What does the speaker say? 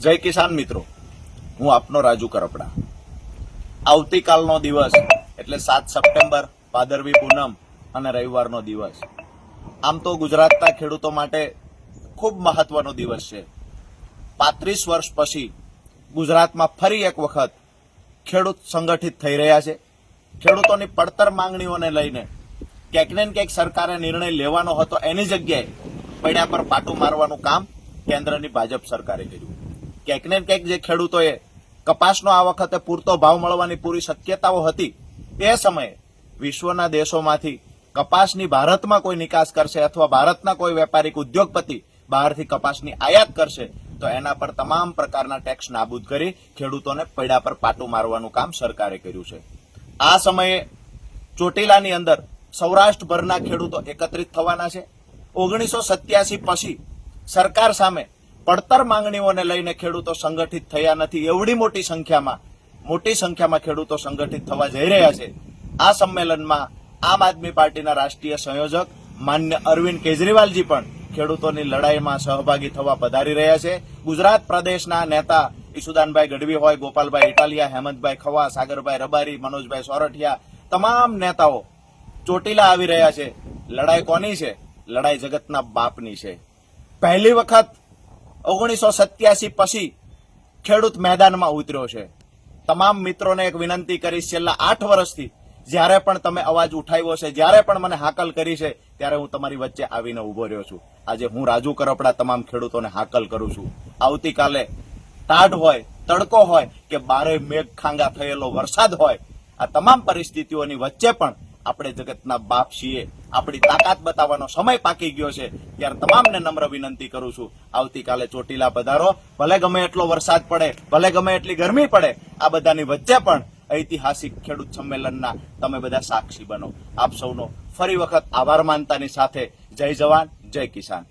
જય કિસાન મિત્રો, હું આપનો રાજુ કરપડા। આવતીકાલનો દિવસ એટલે 7 સપ્ટેમ્બર ભાદરવી પૂનમ અને રવિવારનો દિવસ આમ તો ગુજરાતના ખેડૂતો માટે ખૂબ મહત્વનો દિવસ છે। 35 વર્ષ પછી ગુજરાતમાં ફરી એક વખત ખેડૂત સંગઠિત થઈ રહ્યા છે। ખેડૂતોની પડતર માંગણીઓને લઈને ક્યાંક ને ક્યાંક સરકારે નિર્ણય લેવાનો હતો, એની જગ્યાએ પૈડા પર પાટું મારવાનું કામ કેન્દ્રની ભાજપ સરકારે કર્યું। ક્યાંક ને ક્યાંક જે ખેડૂતોએ કપાસનો આ વખતે પૂરતો ભાવ મળવાની પૂરી શક્યતાઓ હતી, એ સમયે વિશ્વના દેશોમાંથી કપાસની ભારતમાં કોઈ નિકાસ કરશે અથવા ભારતના કોઈ વેપારી ઉદ્યોગપતિ બહારથી કપાસની આયાત કરશે તો એના પર તમામ પ્રકારના ટેક્સ નાબૂદ કરી ખેડૂતોને પૈડા પર પાટું મારવાનું કામ સરકારે કર્યું છે। આ સમયે ચોટીલાની અંદર સૌરાષ્ટ્રભરના ખેડૂતો એકત્રિત થવાના છે। 1987 પછી સરકાર સામે પડતર માંગણીઓને લઈને ખેડૂતો સંગઠિત થયા નથી। એવડી મોટી સંખ્યામાં ખેડૂતો સંગઠિત થવા જઈ રહ્યા છે। આ સંમેલનમાં આમ આદમી પાર્ટીના રાષ્ટ્રીય સંયોજક માન્ય અરવિંદ કેજરીવાલજી પણ ખેડૂતોની લડાઈમાં સહભાગી થવા પધારી રહ્યા છે। ગુજરાત પ્રદેશના નેતા ઈસુદાનભાઈ ગઢવી હોય, ગોપાલભાઈ ઇટાલિયા, હેમંતભાઈ ખવા, સાગરભાઈ રબારી, મનોજભાઈ સોરઠિયા, તમામ નેતાઓ ચોટીલા આવી રહ્યા છે। લડાઈ કોની છે? લડાઈ જગતના બાપની છે। પહેલી વખત 1987 પછી ખેડૂત મેદાનમાં ઉતર્યો છે। તમામ મિત્રોને એક વિનંતી કરીશ, છેલ્લા 8 વર્ષથી જ્યારે પણ તમે અવાજ ઉઠાવ્યો છે, જ્યારે પણ મને હાકલ કરી છે, ત્યારે હું તમારી વચ્ચે આવીને ઉભો રહ્યો છું। આજે હું રાજુ કરપડા તમામ ખેડૂતોને હાકલ કરું છું। આવતીકાલે ટાઢ હોય, તડકો હોય કે બારે મેઘ ખાંગા થયેલો વરસાદ હોય, આ તમામ પરિસ્થિતિઓની વચ્ચે પણ આપણે જગતના બાપ છીએ। આપણી તાકાત બતાવવાનો સમય પાકી ગયો છે। ત્યારે તમામને નમ્ર વિનંતી કરું છું, આવતીકાલે ચોટીલા પધારો। ભલે ગમે એટલો વરસાદ પડે, ભલે ગમે એટલી ગરમી પડે, આ બધાની વચ્ચે પણ ઐતિહાસિક ખેડૂત સંમેલનના તમે બધા સાક્ષી બનો। આપ સૌનો ફરી વખત આભાર માનતાની સાથે જય જવાન, જય કિસાન।